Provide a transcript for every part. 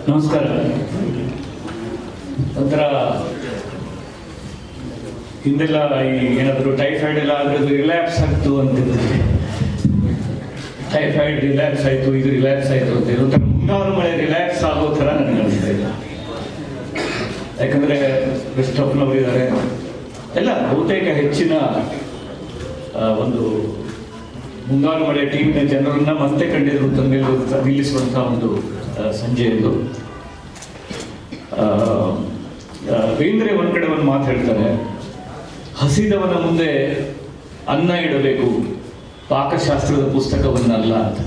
ನಮಸ್ಕಾರ. ಒಂಥರ ಹಿಂದೆಲ್ಲ ಈ ಏನಾದರೂ ಟೈಫಾಯ್ಡ್ ಎಲ್ಲ ಆದರೆ ಅದು ರಿಲ್ಯಾಕ್ಸ್ ಆಗ್ತು ಅಂತಿರ್ತದೆ. ಟೈಫಾಯ್ಡ್ ರಿಲ್ಯಾಕ್ಸ್ ಆಯಿತು, ಇದು ರಿಲ್ಯಾಕ್ಸ್ ಆಯಿತು ಅಂತ ಒಂಥರ ಮುಂಗಾರು ಮಳೆ ರಿಲ್ಯಾಕ್ಸ್ ಆಗೋ ಥರ ನನಗೆ ಅನಿಸ್ತಾ ಇದೆ. ಯಾಕಂದರೆ ಕೃಷ್ಣಪ್ಪನವರು ಇದ್ದಾರೆ, ಎಲ್ಲ ಬಹುತೇಕ ಹೆಚ್ಚಿನ ಒಂದು ಮುಂಗಾರು ಮಳೆ ಟೀಮಿನ ಜನರನ್ನ ಮತ್ತೆ ಕಂಡಿದ್ರು ನಿಲ್ಲಿಸುವಂತಹ ಒಂದು ಸಂಜೆ ಇದು. ಬೇಂದ್ರೆ ಒಂದ್ ಕಡೆ ಒಂದು ಮಾತು ಹೇಳ್ತಾರೆ, ಹಸಿದವನ ಮುಂದೆ ಅನ್ನ ಇಡಬೇಕು, ಪಾಕಶಾಸ್ತ್ರದ ಪುಸ್ತಕವನ್ನಲ್ಲ ಅಂತ.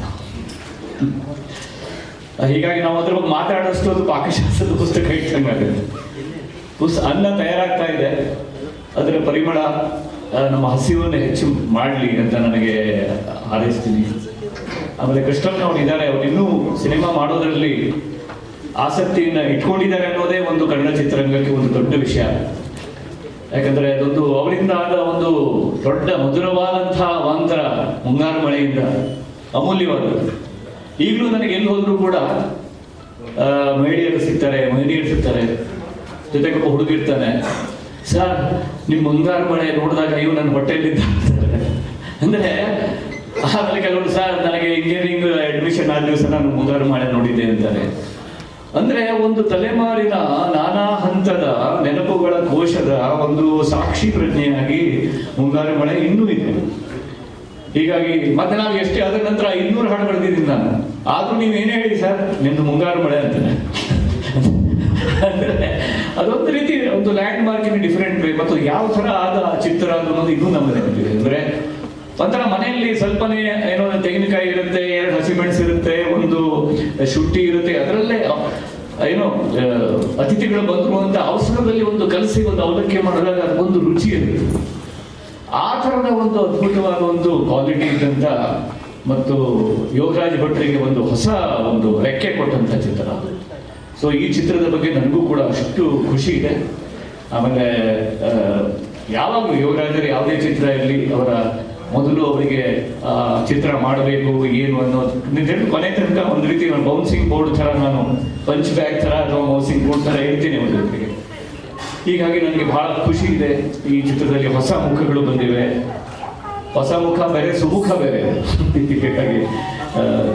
ಹೀಗಾಗಿ ನಾವು ಅದ್ರ ಬಗ್ಗೆ ಮಾತಾಡೋಷ್ಟು ಅದು ಪಾಕಶಾಸ್ತ್ರದ ಪುಸ್ತಕ ಇಟ್ಟಂಗಾಗುತ್ತೆ. ಅನ್ನ ತಯಾರಾಗ್ತಾ ಇದೆ, ಅದರ ಪರಿಮಳ ನಮ್ಮ ಹಸಿವನ್ನು ಹೆಚ್ಚು ಮಾಡಲಿ ಅಂತ ನನಗೆ ಹಾರೈಸ್ತೀನಿ. ಆಮೇಲೆ ಕೃಷ್ಣಪ್ಪನವ್ರು ಇದ್ದಾರೆ, ಅವ್ರು ಇನ್ನೂ ಸಿನಿಮಾ ಮಾಡೋದ್ರಲ್ಲಿ ಆಸಕ್ತಿಯನ್ನು ಇಟ್ಕೊಂಡಿದ್ದಾರೆ ಅನ್ನೋದೇ ಒಂದು ಕನ್ನಡ ಚಿತ್ರರಂಗಕ್ಕೆ ಒಂದು ದೊಡ್ಡ ವಿಷಯ. ಯಾಕಂದ್ರೆ ಅದೊಂದು ಅವರಿಂದ ಆದ ಒಂದು ದೊಡ್ಡ ಮಧುರವಾದಂತಹ ವಾಂತರ ಮುಂಗಾರು ಮಳೆಯಿಂದ ಅಮೂಲ್ಯವಾದದ್ದು. ಈಗಲೂ ನನಗೆ ಎಲ್ಲಿ ಹೋದ್ರು ಕೂಡ ಮಹಿಳೆಯರು ಸಿಗ್ತಾರೆ, ಜೊತೆಗೆ ಒಬ್ಬ ಹುಡುಗಿರ್ತಾನೆ, ಸರ್ ನಿಮ್ಮ ಮುಂಗಾರು ಮಳೆ ನೋಡಿದಾಗ ಇವು ನನ್ನ ಹೊಟ್ಟೆಯಲ್ಲಿದ್ದ ಅಂದ್ರೆ. ಆಮೇಲೆ ಕೆಲವರು ಸರ್ ನನಗೆ ಇಂಜಿನಿಯರಿಂಗ್ ಅಡ್ಮಿಷನ್ ಆದ ದಿವಸ ನಾನು ಮುಂಗಾರು ಮಳೆ ನೋಡಿದ್ದೆ ಅಂತಾರೆ. ಅಂದ್ರೆ ಒಂದು ತಲೆಮಾರಿನ ನಾನಾ ಹಂತದ ನೆನಪುಗಳ ಕೋಶದ ಒಂದು ಸಾಕ್ಷಿ ಪ್ರಜ್ಞೆಯಾಗಿ ಮುಂಗಾರು ಮಳೆ ಇನ್ನೂ ಇದೆ. ಹೀಗಾಗಿ ಮತ್ತೆ ನಾವು ಎಷ್ಟೇ ಅದರ ನಂತರ 200 ಹಾಡು ಬರೆದಿದ್ದೀನಿ ನಾನು, ಆದ್ರೂ ನೀವೇನೇ ಹೇಳಿ ಸರ್ ನಿಮ್ದು ಮುಂಗಾರು ಮಳೆ ಅಂತಾನೆ. ಅಂದ್ರೆ ಅದೊಂದು ರೀತಿ ಒಂದು ಲ್ಯಾಂಡ್ ಮಾರ್ಕ್ ಇನ್ ಡಿಫರೆಂಟ್ ವೇ. ಮತ್ತು ಯಾವ ತರ ಆದ ಚಿತ್ರ ಅನ್ನೋದು ಇನ್ನೂ ನಮ್ಮ ನೆನಪಿದೆ. ಅಂದ್ರೆ ಒಂಥರ ಮನೆಯಲ್ಲಿ ಸ್ವಲ್ಪನೇ ಏನೋ ತೆಂಗಿನಕಾಯಿ ಇರುತ್ತೆ, 2 ಹಸಿಮೆಣಸು ಇರುತ್ತೆ, ಒಂದು ಶುಂಠಿ ಇರುತ್ತೆ, ಅದರಲ್ಲೇ ಏನೋ ಅತಿಥಿಗಳು ಬಂದ್ರು ಅಂತ ಅವಸರದಲ್ಲಿ ಒಂದು ಕಲಸಿ ಒಂದು ಅವಲಕ್ಕಿ ಮಾಡಿದಾಗ ಅದೊಂದು ರುಚಿ ಇರುತ್ತೆ. ಆ ಥರದ ಒಂದು ಅದ್ಭುತವಾದ ಒಂದು ಕ್ವಾಲಿಟಿ ಇದ್ದಂತ ಮತ್ತು ಯೋಗರಾಜ್ ಭಟ್ರಿಗೆ ಒಂದು ಹೊಸ ಒಂದು ರೆಕ್ಕೆ ಕೊಟ್ಟಂತ ಚಿತ್ರ. ಸೊ ಈ ಚಿತ್ರದ ಬಗ್ಗೆ ನನಗೂ ಕೂಡ ಅಷ್ಟು ಖುಷಿ ಇದೆ. ಆಮೇಲೆ ಯಾವಾಗಲೂ ಯೋಗರಾಜರು ಯಾವುದೇ ಚಿತ್ರ ಇರಲಿ, ಅವರ ಮೊದಲು ಅವರಿಗೆ ಚಿತ್ರ ಮಾಡಬೇಕು ಏನು ಅನ್ನೋದು ಕೊನೆ ತನಕ ಒಂದು ರೀತಿ ಬೌನ್ಸಿಂಗ್ ಬೋರ್ಡ್ ಥರ, ನಾನು ಪಂಚ್ ಬ್ಯಾಗ್ ಥರ ಅಥವಾ ಬೌನ್ಸಿಂಗ್ ಬೋರ್ಡ್ ಥರ ಇರ್ತೀನಿ ಒಂದು ಜೊತೆಗೆ. ಹೀಗಾಗಿ ನನಗೆ ಬಹಳ ಖುಷಿ ಇದೆ. ಈ ಚಿತ್ರದಲ್ಲಿ ಹೊಸ ಮುಖಗಳು ಬಂದಿವೆ, ಹೊಸ ಮುಖ ಬೇರೆ, ಸುಮುಖ ಬೇರೆ. ಹೀಗಾಗಿ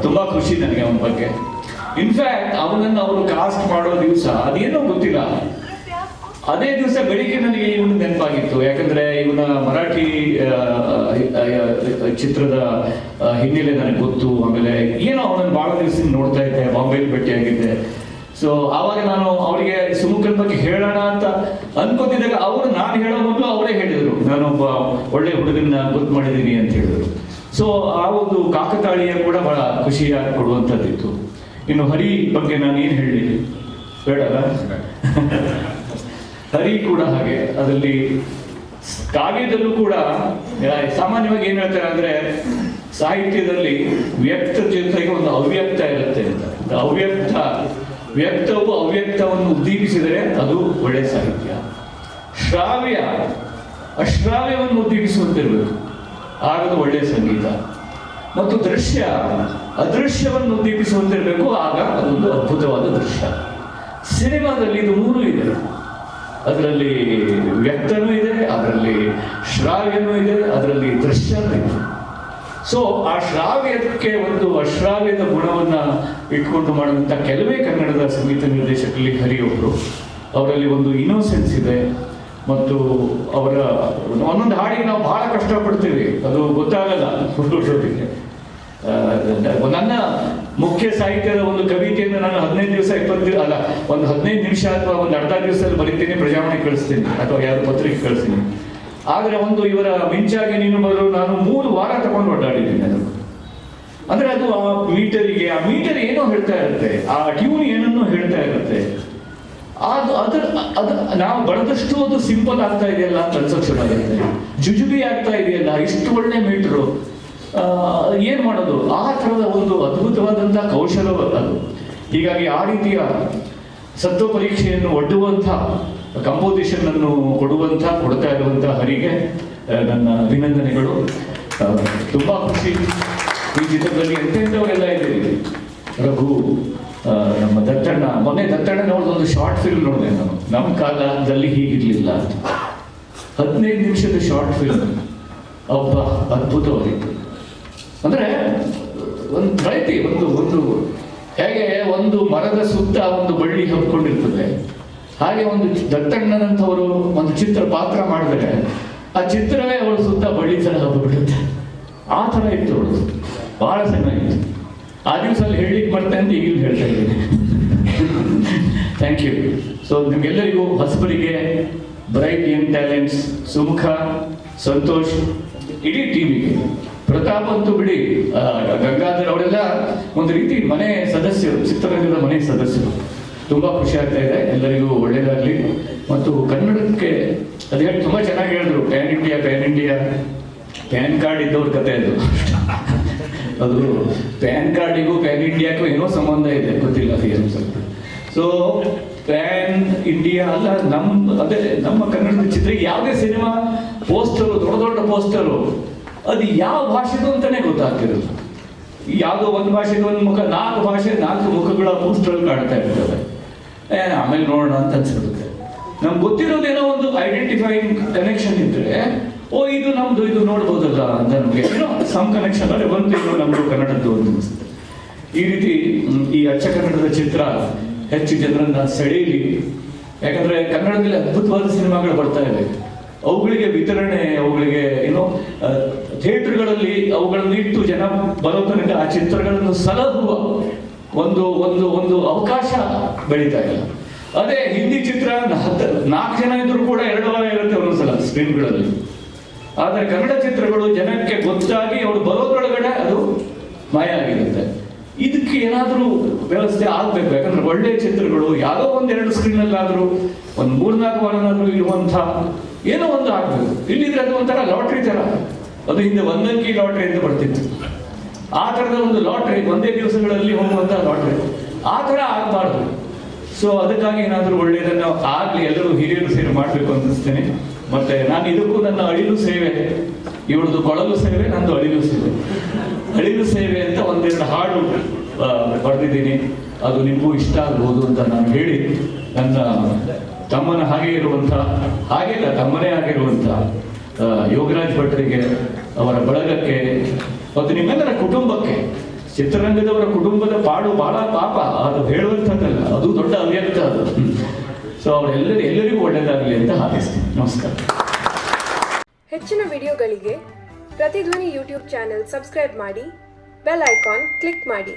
ತುಂಬಾ ಖುಷಿ ನನಗೆ ಅವನ ಬಗ್ಗೆ. ಇನ್ಫ್ಯಾಕ್ಟ್ ಅವನನ್ನು ಅವರು ಕಾಸ್ಟ್ ಮಾಡೋ ದಿವಸ ಅದೇನೋ ಗೊತ್ತಿಲ್ಲ, ಅದೇ ದಿವಸ ಬೆಳಿಗ್ಗೆ ನನಗೆ ಇವನು ನೆನಪಾಗಿತ್ತು. ಯಾಕಂದ್ರೆ ಇವನ ಮರಾಠಿ ಚಿತ್ರದ ಹಿನ್ನೆಲೆ ನನಗೆ ಗೊತ್ತು. ಆಮೇಲೆ ಏನೋ ಅವನನ್ನು ಬಹಳ ದಿವಸ ನೋಡ್ತಾ ಇದ್ದೆ, ಬಾಂಬೆಲಿ ಭೇಟಿಯಾಗಿದ್ದೆ. ಸೊ ಆವಾಗ ನಾನು ಅವರಿಗೆ ಸುಮುಖನ ಬಗ್ಗೆ ಹೇಳೋಣ ಅಂತ ಅನ್ಕೋತಿದ್ದಾಗ ನಾನು ಹೇಳೋ ಮೊದಲು ಅವರೇ ಹೇಳಿದರು, ನಾನೊಬ್ಬ ಒಳ್ಳೆ ಹುಡುಗನ ಗೊತ್ತು ಮಾಡಿದ್ದೀನಿ ಅಂತ ಹೇಳಿದ್ರು. ಸೊ ಆ ಒಂದು ಕಾಕತಾಳೀಯ ಕೂಡ ಬಹಳ ಖುಷಿಯಾಗಿ ಕೊಡುವಂಥದ್ದಿತ್ತು. ಇನ್ನು ಹರಿ ಬಗ್ಗೆ ನಾನು ಏನು ಹೇಳಿ ಬೇಡಲ್ಲ. ಹರಿ ಕೂಡ ಹಾಗೆ, ಅದರಲ್ಲಿ ಕಾವ್ಯದಲ್ಲೂ ಕೂಡ ಸಾಮಾನ್ಯವಾಗಿ ಏನ್ ಹೇಳ್ತಾರೆ ಅಂದ್ರೆ, ಸಾಹಿತ್ಯದಲ್ಲಿ ವ್ಯಕ್ತ ಜೊತೆಗೆ ಒಂದು ಅವ್ಯಕ್ತ ಇರುತ್ತೆ ಅಂತ. ವ್ಯಕ್ತವು ಅವ್ಯಕ್ತವನ್ನು ಉದ್ದೀಪಿಸಿದರೆ ಅದು ಒಳ್ಳೆ ಸಾಹಿತ್ಯ. ಶ್ರಾವ್ಯ ಅಶ್ರಾವ್ಯವನ್ನು ಉದ್ದೀಪಿಸುವಂತಿರ್ಬೇಕು, ಆಗದು ಒಳ್ಳೆಯ ಸಂಗೀತ. ಮತ್ತು ದೃಶ್ಯ ಅದೃಶ್ಯವನ್ನು ಉದ್ದೀಪಿಸುವಂತಿರ್ಬೇಕು, ಆಗ ಅದೊಂದು ಅದ್ಭುತವಾದ ದೃಶ್ಯ. ಸಿನಿಮಾದಲ್ಲಿ ಇದು 3 ಇದೆ. ಅದರಲ್ಲಿ ವ್ಯಕ್ತನೂ ಇದೆ, ಅದರಲ್ಲಿ ಶ್ರಾವ್ಯನೂ ಇದೆ, ಅದರಲ್ಲಿ ದೃಶ್ಯನೂ ಇದೆ. ಸೊ ಆ ಶ್ರಾವ್ಯಕ್ಕೆ ಒಂದು ಅಶ್ರಾವ್ಯದ ಗುಣವನ್ನ ಇಟ್ಕೊಂಡು ಮಾಡುವಂತ ಕೆಲವೇ ಕನ್ನಡದ ಸಂಗೀತ ನಿರ್ದೇಶಕರಲ್ಲಿ ಹರಿಯೊಬ್ಬರು. ಅವರಲ್ಲಿ ಒಂದು ಇನ್ನೋಸೆನ್ಸ್ ಇದೆ. ಮತ್ತು ಅವರ ಒಂದೊಂದು ಹಾಡಿಗೆ ನಾವು ಬಹಳ ಕಷ್ಟಪಡ್ತೀವಿ, ಅದು ಗೊತ್ತಾಗಲ್ಲ ಹುಡುಗರಿಗೆ. ನನ್ನ ಮುಖ್ಯ ಸಾಹಿತ್ಯದ ಒಂದು ಕವಿತೆಯನ್ನು ನಾನು 15 ದಿವಸ 20 ಅಲ್ಲ, ಒಂದು 15 ನಿಮಿಷ ಅಥವಾ ಒಂದು ಅರ್ಧ ದಿವಸದಲ್ಲಿ ಬರೀತೀನಿ, ಪ್ರಜಾವಾಣಿ ಕಳಿಸ್ತೀನಿ ಅಥವಾ ಯಾರು ಪತ್ರಿಕೆ ಕಳಿಸ್ತೀನಿ. ಆದ್ರೆ ಒಂದು ಇವರ ಮಿಂಚಾಗಿ ನೀನು ಬರೋ ನಾನು 3 ವಾರ ತಗೊಂಡು ಓಡಾಡಿದ್ದೀನಿ. ಅದು ಅಂದ್ರೆ ಅದು ಆ ಮೀಟರ್ ಏನೋ ಹೇಳ್ತಾ ಇರುತ್ತೆ, ಆ ಟ್ಯೂನ್ ಏನನ್ನೋ ಹೇಳ್ತಾ ಇರುತ್ತೆ. ಅದು ನಾವು ಬಡದಷ್ಟು ಅದು ಸಿಂಪಲ್ ಆಗ್ತಾ ಇದೆಯಲ್ಲ ಅಂತ ಅನ್ಸೋಕ್ ಶುರುವಾಗುತ್ತೆ. ಜುಜುಬಿ ಆಗ್ತಾ ಇದೆಯಲ್ಲ, ಇಷ್ಟು ಒಳ್ಳೆ ಮೀಟರು, ಏನ್ ಮಾಡೋದು? ಆ ತರದ ಒಂದು ಅದ್ಭುತವಾದಂತಹ ಕೌಶಲ ಅದು. ಹೀಗಾಗಿ ಆ ರೀತಿಯ ಸತ್ವ ಪರೀಕ್ಷೆಯನ್ನು ಒಡ್ಡುವಂಥ ಕಂಪೋಸಿಷನ್ ಅನ್ನು ಕೊಡ್ತಾ ಇರುವಂಥ ಹರಿಗೆ ನನ್ನ ಅಭಿನಂದನೆಗಳು. ತುಂಬಾ ಖುಷಿ. ಈ ಚಿತ್ರದಲ್ಲಿ ಎಂತೆಂಥವರೆಲ್ಲ ಇದ್ದೀರಿ. ರಘು, ನಮ್ಮ ದತ್ತಣ್ಣ, ಮೊನ್ನೆ ದತ್ತಣ್ಣ ನೋಡಿದೊಂದು ಶಾರ್ಟ್ ಫಿಲ್ಮ್ ನೋಡಿದೆ ನಾನು, ನಮ್ಮ ಕಾಲದಲ್ಲಿ ಹೀಗಿರ್ಲಿಲ್ಲ ಅಂತ. 15 ನಿಮಿಷದ ಶಾರ್ಟ್ ಫಿಲ್ಮ್, ಒಬ್ಬ ಅದ್ಭುತವಾಗಿತ್ತು. ಅಂದರೆ ಒಂದು ಪ್ರಯತ್ನ, ಒಂದು ಹೇಗೆ ಒಂದು ಮರದ ಸುತ್ತ ಒಂದು ಬಳ್ಳಿ ಹಬ್ಕೊಂಡಿರ್ತದೆ, ಹಾಗೆ ಒಂದು ದತ್ತಣ್ಣನಂಥವರು ಒಂದು ಚಿತ್ರ ಪಾತ್ರ ಮಾಡಿದ್ರೆ ಆ ಚಿತ್ರವೇ ಅವಳ ಸುತ್ತ ಬಳ್ಳಿ ಥರ ಹಬ್ಬಿಬಿಡುತ್ತೆ. ಆ ಥರ ಇತ್ತು ಅವಳು, ಭಾಳ ಚೆನ್ನಾಗಿತ್ತು. ಆ ದಿವಸ ಅಲ್ಲಿ ಹೇಳಲಿಕ್ಕೆ ಬರ್ತೇನೆ ಅಂತ ಈಗಲೂ ಹೇಳ್ತಾ ಇದ್ದೀನಿ. Thank you. ಸೊ ನಿಮಗೆಲ್ಲರಿಗೂ, ಹೊಸಬರಿಗೆ, bright young talents, Sumukha, Santosh, ಇಡೀ ಟೀಮಿಗೆ, ಪ್ರತಾಪ್ ಅಂತೂ ಬಿಡಿ, ಗಂಗಾಧರ್ ಅವರೆಲ್ಲ ಒಂದು ರೀತಿ ಮನೆ ಸದಸ್ಯರು, ಚಿತ್ರರಂಗದ ಮನೆ ಸದಸ್ಯರು. ತುಂಬ ಖುಷಿ ಆಗ್ತಾ ಇದೆ. ಎಲ್ಲರಿಗೂ ಒಳ್ಳೇದಾಗಲಿ. ಮತ್ತು ಕನ್ನಡಕ್ಕೆ ಅದು ಹೇಳಿ ತುಂಬ ಚೆನ್ನಾಗಿ ಹೇಳಿದ್ರು, ಪ್ಯಾನ್ ಇಂಡಿಯಾ ಪ್ಯಾನ್ ಕಾರ್ಡ್ ಇದ್ದವ್ರ ಕತೆ ಅದು ಪ್ಯಾನ್ ಕಾರ್ಡಿಗೂ ಪ್ಯಾನ್ ಇಂಡಿಯಾಕ್ಕೂ ಏನೋ ಸಂಬಂಧ ಇದೆ, ಗೊತ್ತಿಲ್ಲ ಏನು ಸ್ವಲ್ಪ. ಸೊ ಪ್ಯಾನ್ ಇಂಡಿಯಾ ಅಲ್ಲ, ನಮ್ಮ ಕನ್ನಡದ ಚಿತ್ರ ಯಾವುದೇ ಸಿನಿಮಾ ಪೋಸ್ಟರು, ದೊಡ್ಡ ಪೋಸ್ಟರು, ಅದು ಯಾವ ಭಾಷೆದು ಅಂತಾನೆ ಗೊತ್ತಾಗ್ತಿರೋದು. ಯಾವುದೋ ಒಂದು ಭಾಷೆದು ಒಂದು ಮುಖ, 4 ಭಾಷೆ 4 ಮುಖಗಳ ಪೋಸ್ಟರ್ ಕಾಣ್ತಾ ಇರ್ತದೆ. ಆಮೇಲೆ ನೋಡೋಣ ಅಂತ ಅನ್ಸಿರುತ್ತೆ. ನಮ್ಗೆ ಗೊತ್ತಿರೋದೇನೋ ಒಂದು ಐಡೆಂಟಿಫೈಯಿಂಗ್ ಕನೆಕ್ಷನ್ ಇದ್ರೆ, ಓ ಇದು ನಮ್ದು, ಇದು ನೋಡ್ಬೋದಲ್ಲ ಅಂತ ನಮಗೆ ಏನೋ ಸಮ್ ಕನೆಕ್ಷನ್ ಅಂದರೆ ಬಂತು, ಇದು ನಮ್ದು ಕನ್ನಡದ್ದು ಅಂತ ಅನಿಸುತ್ತೆ. ಈ ರೀತಿ ಈ ಅಚ್ಚ ಕನ್ನಡದ ಚಿತ್ರ ಹೆಚ್ಚು ಜನರನ್ನ ಸೆಳೆಯಲಿ. ಯಾಕಂದ್ರೆ ಕನ್ನಡದಲ್ಲಿ ಅದ್ಭುತವಾದ ಸಿನಿಮಾಗಳು ಬರ್ತಾ ಇವೆ. ಅವುಗಳಿಗೆ ವಿತರಣೆ, ಅವುಗಳಿಗೆ ಏನೋ ಥಿಯೇಟರ್ಗಳಲ್ಲಿ ಅವುಗಳನ್ನು ಇಟ್ಟು ಜನ ಬರೋ ತನಕ ಆ ಚಿತ್ರಗಳನ್ನು ಸಲಹುವ ಒಂದು ಅವಕಾಶ ಬೆಳೀತಾ ಇಲ್ಲ. ಅದೇ ಹಿಂದಿ ಚಿತ್ರ 4 ಜನ ಇದ್ರು ಕೂಡ 2 ವಾರ ಇರುತ್ತೆ ಒಂದೊಂದ್ಸಲ ಸ್ಕ್ರೀನ್ಗಳಲ್ಲಿ. ಆದರೆ ಕನ್ನಡ ಚಿತ್ರಗಳು ಜನಕ್ಕೆ ಗೊತ್ತಾಗಿ ಅವರು ಬರೋದ್ರೊಳಗಡೆ ಅದು ಮಾಯ ಆಗಿರುತ್ತೆ. ಇದಕ್ಕೆ ಏನಾದರೂ ವ್ಯವಸ್ಥೆ ಆಗಬೇಕು. ಯಾಕಂದ್ರೆ ಒಳ್ಳೆಯ ಚಿತ್ರಗಳು ಯಾವುದೋ 1-2 ಸ್ಕ್ರೀನಲ್ಲಾದರೂ ಒಂದು 3-4 ವಾರನಾದರೂ ಇರುವಂಥ ಏನೋ ಒಂದು ಆಗಬೇಕು. ಇಲ್ಲಿದ್ರೆ ಅದು ಒಂಥರ ಲಾಟ್ರಿ ಥರ. ಅದು ಹಿಂದೆ 1 ಅಂಕಿ ಲಾಟ್ರಿ ಅಂತ ಬರ್ತಿತ್ತು. ಆ ಥರದ ಒಂದು ಲಾಟ್ರಿ, ಒಂದೇ ದಿವಸಗಳಲ್ಲಿ ಹೋಗುವಂಥ ಲಾಟ್ರಿ, ಆ ಥರ ಆಗಬಾರ್ದು. ಸೊ ಅದಕ್ಕಾಗಿ ಏನಾದರೂ ಒಳ್ಳೆಯದನ್ನು ಆಗಲಿ, ಎಲ್ಲರೂ ಹಿರಿಯರು ಸೇರಿ ಮಾಡಬೇಕು ಅನ್ನಿಸ್ತೇನೆ. ಮತ್ತೆ ನಾನು ಇದಕ್ಕೂ ನನ್ನ ಅಳಿಲು ಸೇವೆ, ಇವಳದು ಕೊಳಲು ಸೇವೆ, ನಂದು ಅಳಿಲು ಸೇವೆ ಅಂತ 1-2 ಹಾಡು ಬರೆದಿದ್ದೀನಿ. ಅದು ನಿಮಗೂ ಇಷ್ಟ ಆಗ್ಬೋದು ಅಂತ ನಾನು ಹೇಳಿ, ನನ್ನ ತಮ್ಮನ ತಮ್ಮನೇ ಆಗಿರುವಂಥ ಯೋಗರಾಜ್ ಭಟ್ರಿಗೆ, ಅವರ ಬಳಗಕ್ಕೆ ಮತ್ತು ನಿಮ್ಮೆಲ್ಲರ ಕುಟುಂಬಕ್ಕೆ, ಚಿತ್ರರಂಗದವರ ಕುಟುಂಬದ ಪಾಡು ಬಹಳ ಪಾಪ, ಅದು ಹೇಳುವಂಥದ್ದಲ್ಲ, ಅದು ದೊಡ್ಡ ಅವ್ಯಕ್ತ ಅದು. ಸೊ ಅವರೆಲ್ಲರಿಗೂ ಒಳ್ಳೆಯದಾಗಲಿ ಅಂತ ಹಾರೈಸ್ತೀನಿ. ನಮಸ್ಕಾರ. ಹೆಚ್ಚಿನ ವಿಡಿಯೋಗಳಿಗೆ ಪ್ರತಿಧ್ವನಿ ಯೂಟ್ಯೂಬ್ ಚಾನೆಲ್ ಸಬ್ಸ್ಕ್ರೈಬ್ ಮಾಡಿ, ಬೆಲ್ ಐಕಾನ್ ಕ್ಲಿಕ್ ಮಾಡಿ.